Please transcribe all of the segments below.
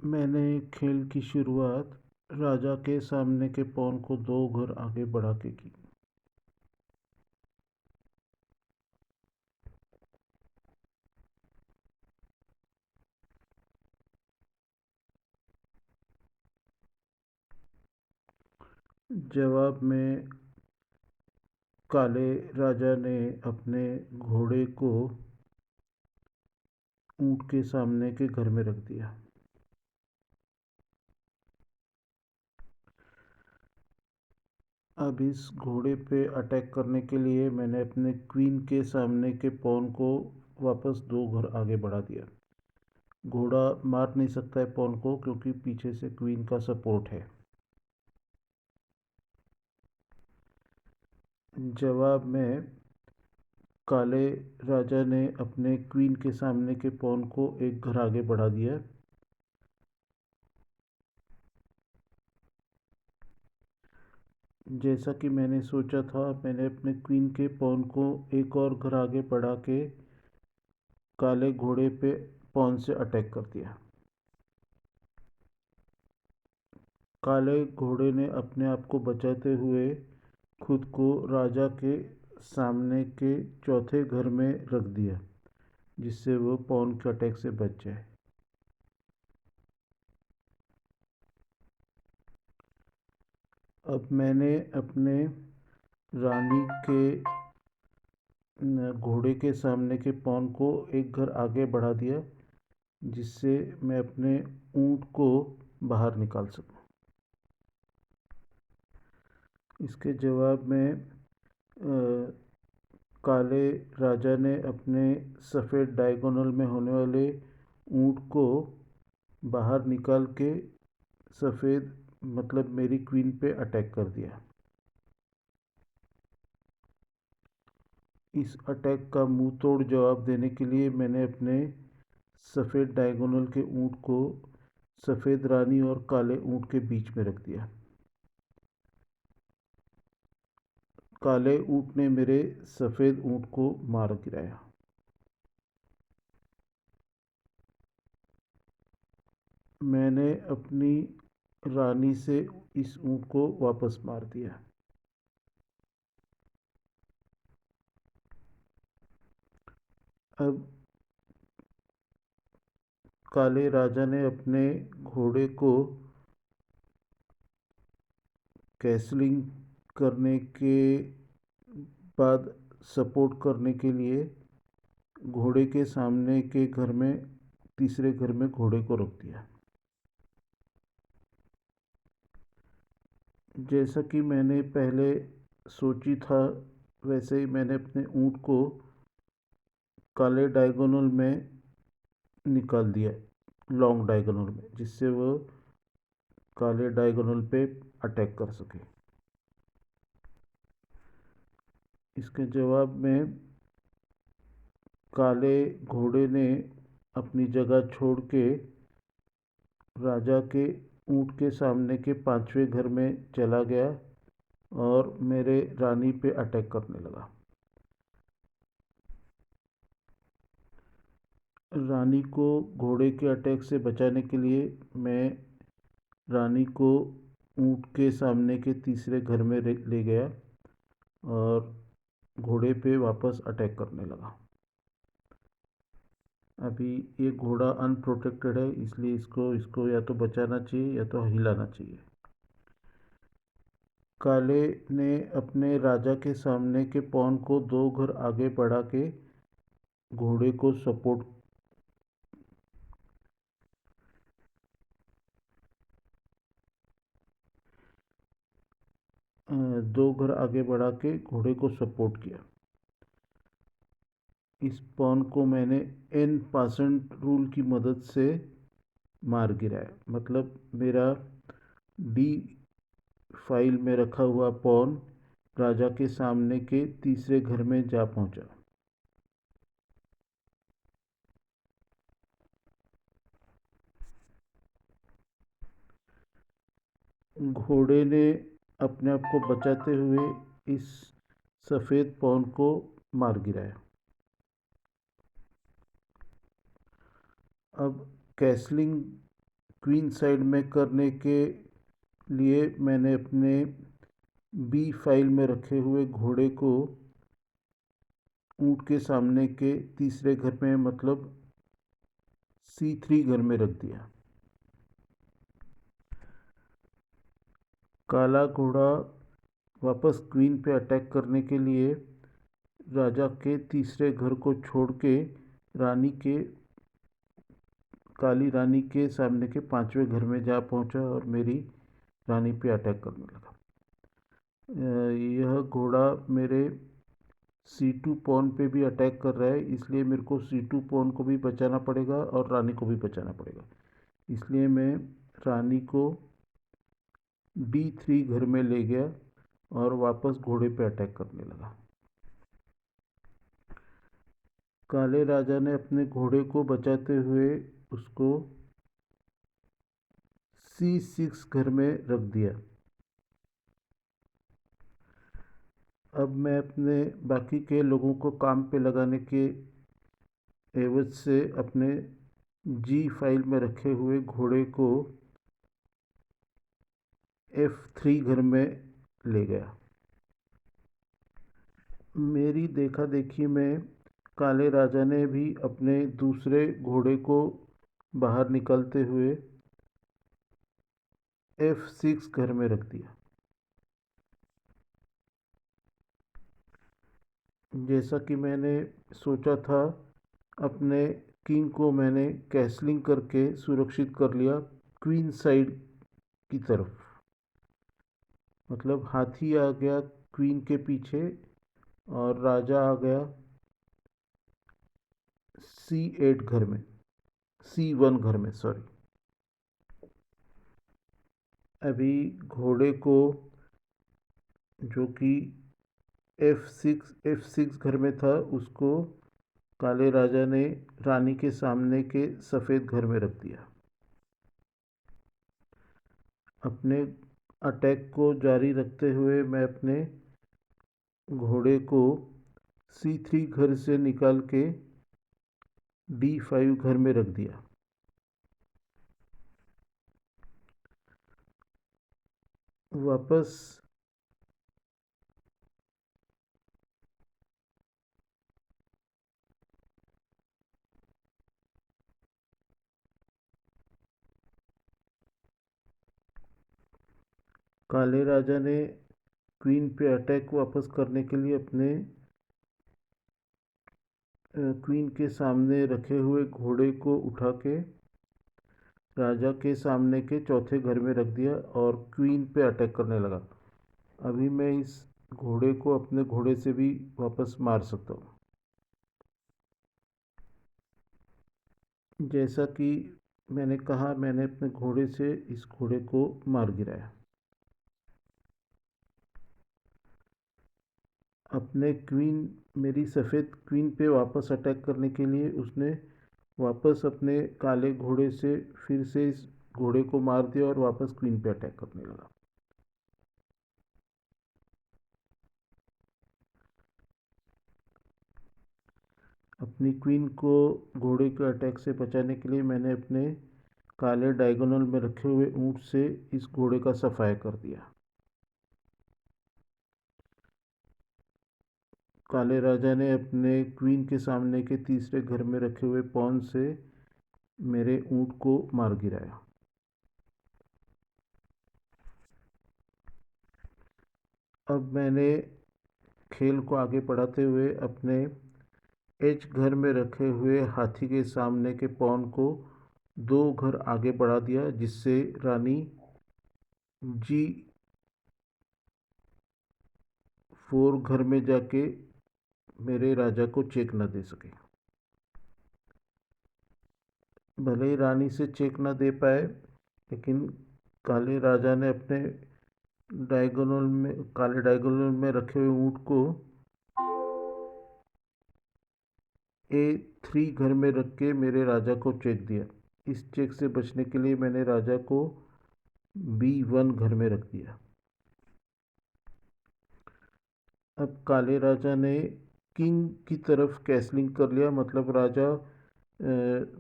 मैंने खेल की शुरुआत राजा के सामने के पॉन को 2 घर आगे बढ़ा के की। जवाब में काले राजा ने अपने घोड़े को ऊंट के सामने के घर में रख दिया। अब इस घोड़े पे अटैक करने के लिए मैंने अपने क्वीन के सामने के पॉन को वापस 2 घर आगे बढ़ा दिया। घोड़ा मार नहीं सकता है पॉन को, क्योंकि पीछे से क्वीन का सपोर्ट है। जवाब में काले राजा ने अपने क्वीन के सामने के पॉन को 1 घर आगे बढ़ा दिया। जैसा कि मैंने सोचा था, मैंने अपने क्वीन के पॉन को 1 और घर आगे बढ़ा के काले घोड़े पे पॉन से अटैक कर दिया। काले घोड़े ने अपने आप को बचाते हुए खुद को राजा के सामने के चौथे घर में रख दिया, जिससे वो पॉन के अटैक से बच जाए। अब मैंने अपने रानी के घोड़े के सामने के पॉन को 1 घर आगे बढ़ा दिया, जिससे मैं अपने ऊंट को बाहर निकाल सकूं। इसके जवाब में काले राजा ने अपने सफ़ेद डायगोनल में होने वाले ऊंट को बाहर निकाल के सफ़ेद मतलब मेरी क्वीन पे अटैक कर दिया। इस अटैक का मुंह तोड़ जवाब देने के लिए मैंने अपने सफ़ेद डायगोनल के ऊंट को सफ़ेद रानी और काले ऊंट के बीच में रख दिया। काले ऊंट ने मेरे सफ़ेद ऊंट को मार गिराया। मैंने अपनी रानी से इस ऊंट को वापस मार दिया। अब काले राजा ने अपने घोड़े को कैसलिंग करने के बाद सपोर्ट करने के लिए घोड़े के सामने के घर में तीसरे घर में घोड़े को रख दिया। जैसा कि मैंने पहले सोची था, वैसे ही मैंने अपने ऊंट को काले डायगोनल में निकाल दिया, लॉन्ग डायगोनल में, जिससे वो काले डायगोनल पे अटैक कर सके। इसके जवाब में काले घोड़े ने अपनी जगह छोड़ के राजा के ऊंट के सामने के 5वें घर में चला गया और मेरे रानी पे अटैक करने लगा। रानी को घोड़े के अटैक से बचाने के लिए मैं रानी को ऊंट के सामने के तीसरे घर में ले गया और घोड़े पे वापस अटैक करने लगा। अभी ये घोड़ा अनप्रोटेक्टेड है, इसलिए इसको इसको या तो बचाना चाहिए या तो हिलाना चाहिए। काले ने अपने राजा के सामने के पॉन को 2 घर आगे बढ़ा के घोड़े को सपोर्ट 2 घर आगे बढ़ा के घोड़े को सपोर्ट किया। इस पॉन को मैंने n% रूल की मदद से मार गिराया, मतलब मेरा डी फाइल में रखा हुआ पॉन राजा के सामने के तीसरे घर में जा पहुंचा। घोड़े ने अपने आप को बचाते हुए इस सफ़ेद पॉन को मार गिराया। अब कैसलिंग क्वीन साइड में करने के लिए मैंने अपने बी फाइल में रखे हुए घोड़े को ऊँट के सामने के तीसरे घर में मतलब C3 घर में रख दिया। काला घोड़ा वापस क्वीन पे अटैक करने के लिए राजा के तीसरे घर को छोड़ के रानी के काली रानी के सामने के पांचवें घर में जा पहुंचा और मेरी रानी पे अटैक करने लगा। यह घोड़ा मेरे C2 पॉन पे भी अटैक कर रहा है, इसलिए मेरे को C2 पॉन को भी बचाना पड़ेगा और रानी को भी बचाना पड़ेगा। इसलिए मैं रानी को D3 घर में ले गया और वापस घोड़े पे अटैक करने लगा। काले राजा ने अपने घोड़े को बचाते हुए उसको C6 घर में रख दिया। अब मैं अपने बाकी के लोगों को काम पे लगाने के एवज से अपने G फाइल में रखे हुए घोड़े को F3 घर में ले गया। मेरी देखा देखी में काले राजा ने भी अपने दूसरे घोड़े को बाहर निकलते हुए F6 घर में रख दिया। जैसा कि मैंने सोचा था, अपने किंग को मैंने कैसलिंग करके सुरक्षित कर लिया क्वीन साइड की तरफ। मतलब हाथी आ गया क्वीन के पीछे और राजा आ गया C8 घर में, C1 घर में, सॉरी। अभी घोड़े को जो कि F6 घर में था उसको काले राजा ने रानी के सामने के सफ़ेद घर में रख दिया। अपने अटैक को जारी रखते हुए मैं अपने घोड़े को C3 घर से निकाल के D5 घर में रख दिया। वापस काले राजा ने क्वीन पे अटैक वापस करने के लिए अपने क्वीन के सामने रखे हुए घोड़े को उठा के राजा के सामने के चौथे घर में रख दिया और क्वीन पे अटैक करने लगा। अभी मैं इस घोड़े को अपने घोड़े से भी वापस मार सकता हूँ। जैसा कि मैंने कहा, मैंने अपने घोड़े से इस घोड़े को मार गिराया। अपने क्वीन मेरी सफ़ेद क्वीन पे वापस अटैक करने के लिए उसने वापस अपने काले घोड़े से फिर से इस घोड़े को मार दिया और वापस क्वीन पे अटैक करने लगा। अपनी क्वीन को घोड़े के अटैक से बचाने के लिए मैंने अपने काले डायगोनल में रखे हुए ऊँट से इस घोड़े का सफाया कर दिया। काले राजा ने अपने क्वीन के सामने के तीसरे घर में रखे हुए पॉन से मेरे ऊँट को मार गिराया। अब मैंने खेल को आगे बढ़ाते हुए अपने H घर में रखे हुए हाथी के सामने के पॉन को 2 घर आगे बढ़ा दिया, जिससे रानी G4 घर में जाके मेरे राजा को चेक न दे सके। भले ही रानी से चेक न दे पाए, लेकिन काले राजा ने अपने काले डायगोनल में रखे हुए ऊँट को A3 घर में रख के मेरे राजा को चेक दिया। इस चेक से बचने के लिए मैंने राजा को B1 घर में रख दिया। अब काले राजा ने किंग की तरफ कैसलिंग कर लिया, मतलब राजा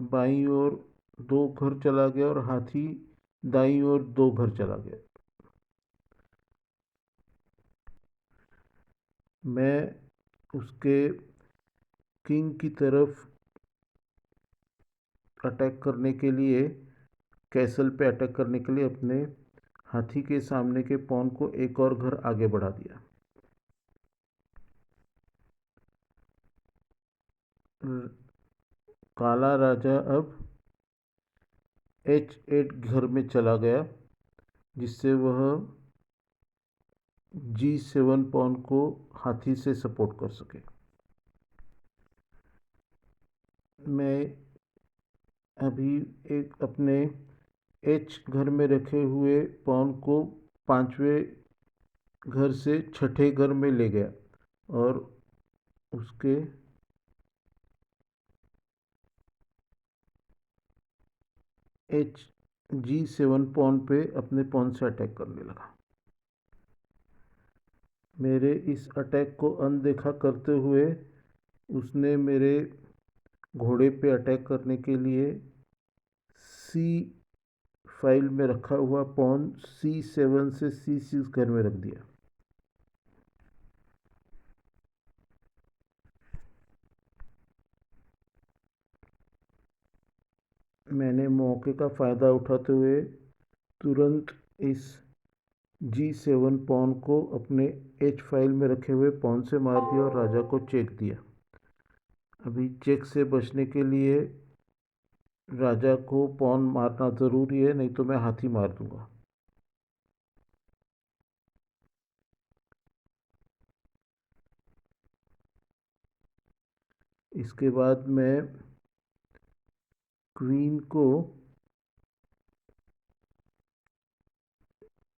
बाईं ओर 2 घर चला गया और हाथी दाईं ओर 2 घर चला गया। मैं उसके किंग की तरफ अटैक करने के लिए, कैसल पे अटैक करने के लिए अपने हाथी के सामने के पॉन को एक और घर आगे बढ़ा दिया। काला राजा अब H8 घर में चला गया, जिससे वह G7 पॉन को हाथी से सपोर्ट कर सके। मैं अभी एक अपने H घर में रखे हुए पॉन को 5वें घर से 6ठे घर में ले गया और उसके G7 पॉन पे अपने पॉन से अटैक करने लगा। मेरे इस अटैक को अनदेखा करते हुए उसने मेरे घोड़े पे अटैक करने के लिए C5 में रखा हुआ पॉन C7 से C6 घर में रख दिया। मैंने मौके का फ़ायदा उठाते हुए तुरंत इस G7 पॉन को अपने H5 में रखे हुए पॉन से मार दिया और राजा को चेक दिया। अभी चेक से बचने के लिए राजा को पॉन मारना ज़रूरी है, नहीं तो मैं हाथी मार दूंगा। इसके बाद मैं क्वीन को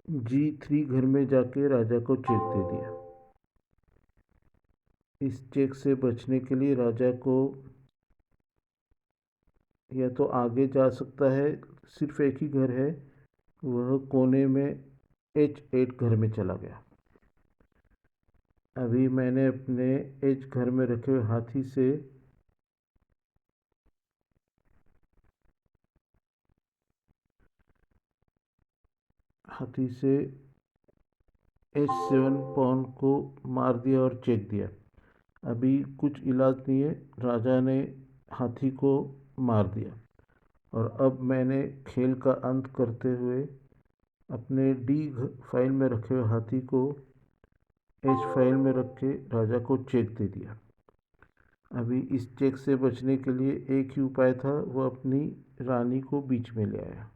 G3 घर में जाके राजा को चेक दे दिया। इस चेक से बचने के लिए राजा को या तो आगे जा सकता है, सिर्फ एक ही घर है, वह कोने में H8 घर में चला गया। अभी मैंने अपने H घर में रखे हुए हाथी से H7 पॉन को मार दिया और चेक दिया। अभी कुछ इलाज नहीं है, राजा ने हाथी को मार दिया और अब मैंने खेल का अंत करते हुए अपने D5 में रखे हुए हाथी को H5 में रख के राजा को चेक दे दिया। अभी इस चेक से बचने के लिए एक ही उपाय था, वह अपनी रानी को बीच में ले आया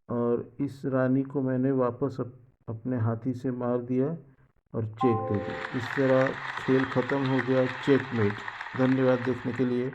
और इस रानी को मैंने वापस अपने हाथी से मार दिया और चेक दे दी। इस तरह खेल ख़त्म हो गया, चेकमेट। धन्यवाद देखने के लिए।